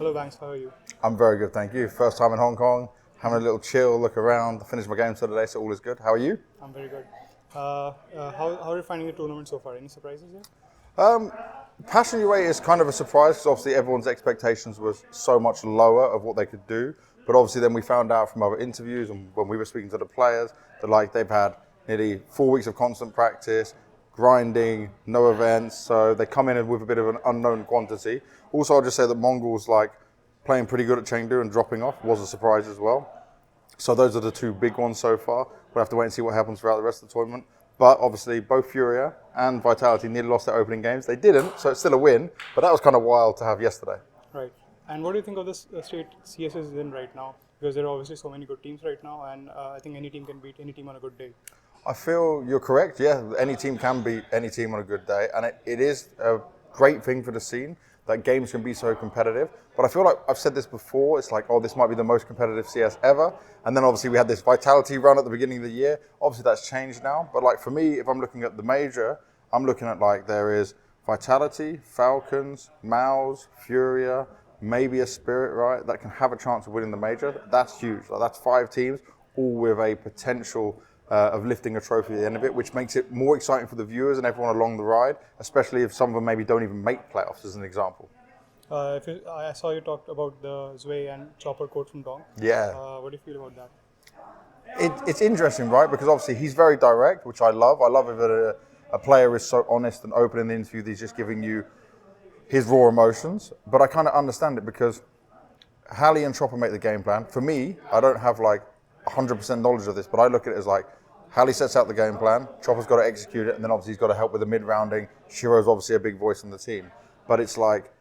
Hello, Banks. How are you? I'm very good, thank you. First time in Hong Kong, having a little chill, look around, finished my game today, so all is good. How are you? I'm very good. How are you finding the tournament so far? Any surprises yet? Passing away is kind of a surprise because obviously everyone's expectations was so much lower of what they could do. But obviously then we found out from other interviews and when we were speaking to the players that like they've had nearly 4 weeks of constant practice, grinding, no events, so they come in with a bit of an unknown quantity. Also, I'll just say that Mongols like playing pretty good at Chengdu and dropping off was a surprise as well. So those are the two big ones so far. We'll have to wait and see what happens throughout the rest of the tournament. But obviously, both Furia and Vitality nearly lost their opening games. They didn't, so it's still a win. But that was kind of wild to have yesterday. Right. And what do you think of this state CS is in right now? Because there are obviously so many good teams right now, and I think any team can beat any team on a good day. I feel you're correct. Yeah, any team can beat any team on a good day. And it is a great thing for the scene that games can be so competitive. But I feel like I've said this before. It's like, oh, this might be the most competitive CS ever. And then obviously we had this Vitality run at the beginning of the year. Obviously that's changed now. But like for me, if I'm looking at the major, I'm looking at like there is Vitality, Falcons, Maus, Furia, maybe a Spirit, right? That can have a chance of winning the major. That's huge. Like, that's 5 teams, all with a potential of lifting a trophy at the end of it, which makes it more exciting for the viewers and everyone along the ride, especially if some of them maybe don't even make playoffs, as an example. I saw you talked about the Zway and Chopper quote from Donk. Yeah. What do you feel about that? It's interesting, right? Because obviously he's very direct, which I love. I love if a player is so honest and open in the interview that he's just giving you his raw emotions. But I kind of understand it because Halley and Chopper make the game plan. For me, I don't have like 100% knowledge of this, but I look at it as like Halley sets out the game plan, Chopper's got to execute it, and then obviously he's got to help with the mid-rounding. Shiro's obviously a big voice in the team. But it's like,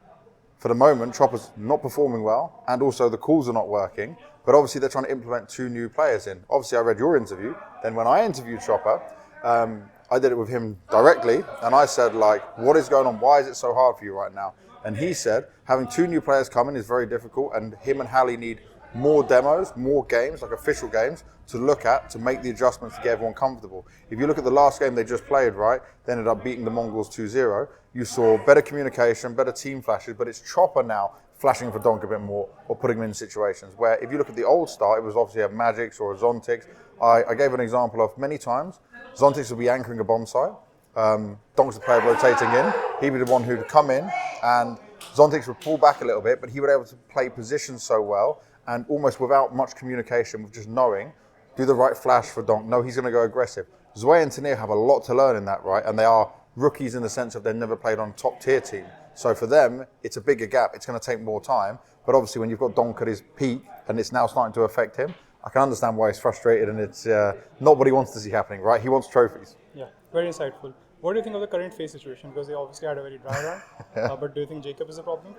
for the moment, Chopper's not performing well, and also the calls are not working, but obviously they're trying to implement 2 new players in. Obviously I read your interview, then when I interviewed Chopper, I did it with him directly, and I said like, what is going on, why is it so hard for you right now? And he said, having 2 new players come in is very difficult, and him and Halley need more demos, more games, like official games, to look at, to make the adjustments to get everyone comfortable. If you look at the last game they just played, right, they ended up beating the Mongols 2-0. You saw better communication, better team flashes, but it's Chopper now flashing for Donk a bit more or putting him in situations where if you look at the old start, it was obviously a Magix or a Zontix. I gave an example of many times, Zontix would be anchoring a bomb site, Donk's the player rotating in, he'd be the one who'd come in, and Zontix would pull back a little bit, but he would be able to play positions so well and almost without much communication, with just knowing, do the right flash for Donk. No, he's going to go aggressive. Zwei and Tanir have a lot to learn in that, right? And they are rookies in the sense of they've never played on a top tier team. So for them, it's a bigger gap. It's going to take more time. But obviously when you've got Donk at his peak and it's now starting to affect him, I can understand why he's frustrated and it's not what he wants to see happening, right? He wants trophies. Yeah, very insightful. What do you think of the current FaZe situation? Because they obviously had a very dry run. But do you think Jacob is a problem?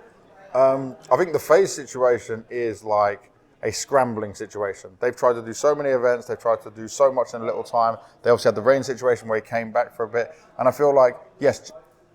I think the FaZe situation is like a scrambling situation. They've tried to do so many events, they've tried to do so much in a little time. They obviously had the rain situation where he came back for a bit. And I feel like, yes,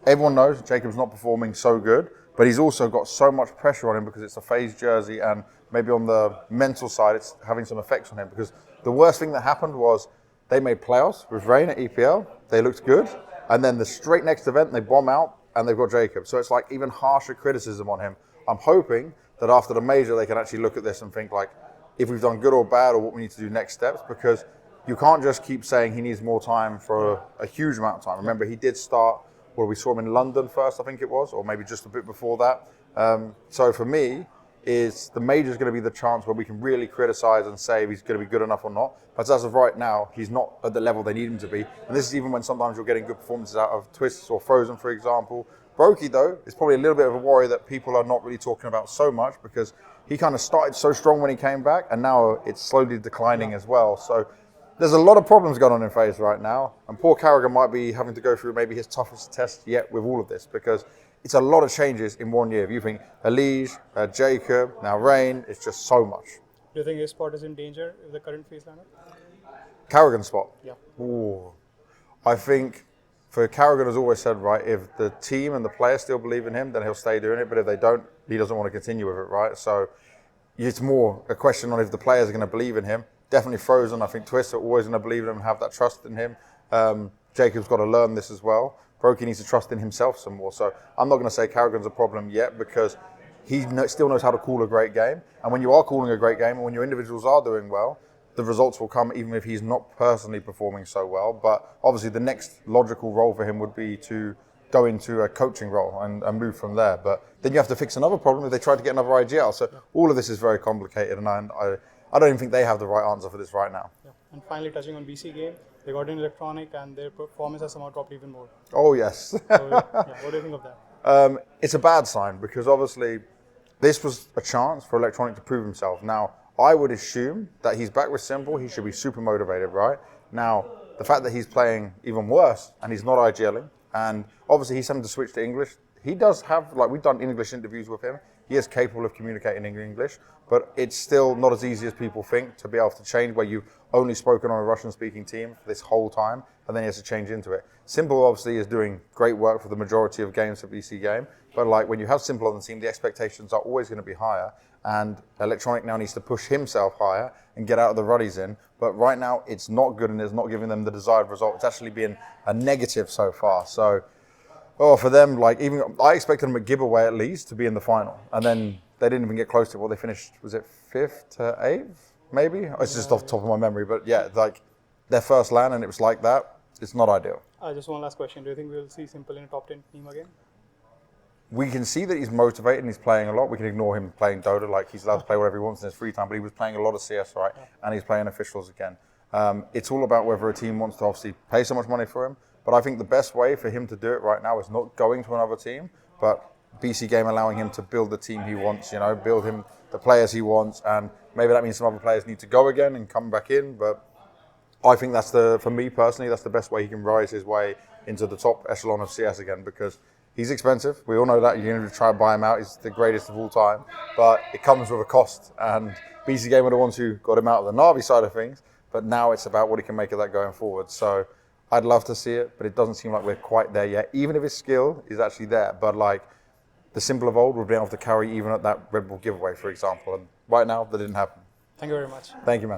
everyone knows Jacob's not performing so good, but he's also got so much pressure on him because it's a FaZe jersey and maybe on the mental side, it's having some effects on him. Because the worst thing that happened was they made playoffs with Rain at EPL. They looked good. And then the straight next event, they bomb out and they've got Jacob. So it's like even harsher criticism on him. I'm hoping that after the major, they can actually look at this and think like, if we've done good or bad or what we need to do next steps, because you can't just keep saying he needs more time for a huge amount of time. Remember, he did start, well, we saw him in London first, I think it was, or maybe just a bit before that. So for me, is the major is going to be the chance where we can really criticize and say if he's going to be good enough or not. But as of right now, he's not at the level they need him to be. And this is even when sometimes you're getting good performances out of Twists or Frozen, for example. Brokey, though, is probably a little bit of a worry that people are not really talking about so much because he kind of started so strong when he came back and now it's slowly declining as well. So there's a lot of problems going on in FaZe right now. And poor Carragher might be having to go through maybe his toughest test yet with all of this because it's a lot of changes in 1 year. If you think Elige, Jacob, now Rain, it's just so much. Do you think his spot is in danger with the current FaZe lineup? Carragher's spot? Yeah. Ooh. I think for Carragher has always said, right, if the team and the players still believe in him, then he'll stay doing it. But if they don't, he doesn't want to continue with it, right? So it's more a question on if the players are going to believe in him. Definitely Frozen. I think Twists are always going to believe in him and have that trust in him. Jacob's got to learn this as well. Brokey needs to trust in himself some more. So I'm not going to say Carragher's a problem yet because still knows how to call a great game. And when you are calling a great game, and when your individuals are doing well, the results will come even if he's not personally performing so well. But obviously the next logical role for him would be to go into a coaching role and move from there. But then you have to fix another problem if they try to get another IGL. So all of this is very complicated, and I don't even think they have the right answer for this right now. Yeah. And finally, touching on BC game, they got in electronic and their performance has somehow dropped even more. Oh, yes. So, yeah, what do you think of that? It's a bad sign because obviously this was a chance for Electronic to prove himself. Now, I would assume that he's back with Simple, he should be super motivated, right? Now, the fact that he's playing even worse and he's not IGLing, and obviously he's having to switch to English. He does have, like, we've done English interviews with him. He is capable of communicating in English, but it's still not as easy as people think to be able to change where you've only spoken on a Russian-speaking team for this whole time, and then he has to change into it. Simple obviously is doing great work for the majority of games for BC Game, but like when you have Simple on the team, the expectations are always going to be higher, and Electronic now needs to push himself higher and get out of the ruddies in. But right now, it's not good and it's not giving them the desired result. It's actually been a negative so far. So, for them, like even I expected them at giveaway at least to be in the final, and then they didn't even get close to it. Well, they finished, was it 5th to 8th, maybe? It's just off the top of my memory, but yeah, like their first LAN and it was like that. It's not ideal. Just one last question. Do you think we'll see Simple in a top 10 team again? We can see that he's motivated and he's playing a lot. We can ignore him playing Dota, like he's allowed to play whatever he wants in his free time, but he was playing a lot of CS, right? Yeah. And he's playing officials again. It's all about whether a team wants to obviously pay so much money for him, but I think the best way for him to do it right now is not going to another team, but BC Game allowing him to build the team he wants, build him the players he wants, and maybe that means some other players need to go again and come back in, but I think for me personally, that's the best way he can rise his way into the top echelon of CS again, because he's expensive. We all know that. You're going to try and buy him out. He's the greatest of all time. But it comes with a cost. And BC Game are the ones who got him out of the Na'Vi side of things. But now it's about what he can make of that going forward. So I'd love to see it, but it doesn't seem like we're quite there yet, even if his skill is actually there. But like the Simple of old would be able to carry even at that Red Bull giveaway, for example. And right now, that didn't happen. Thank you very much. Thank you, man.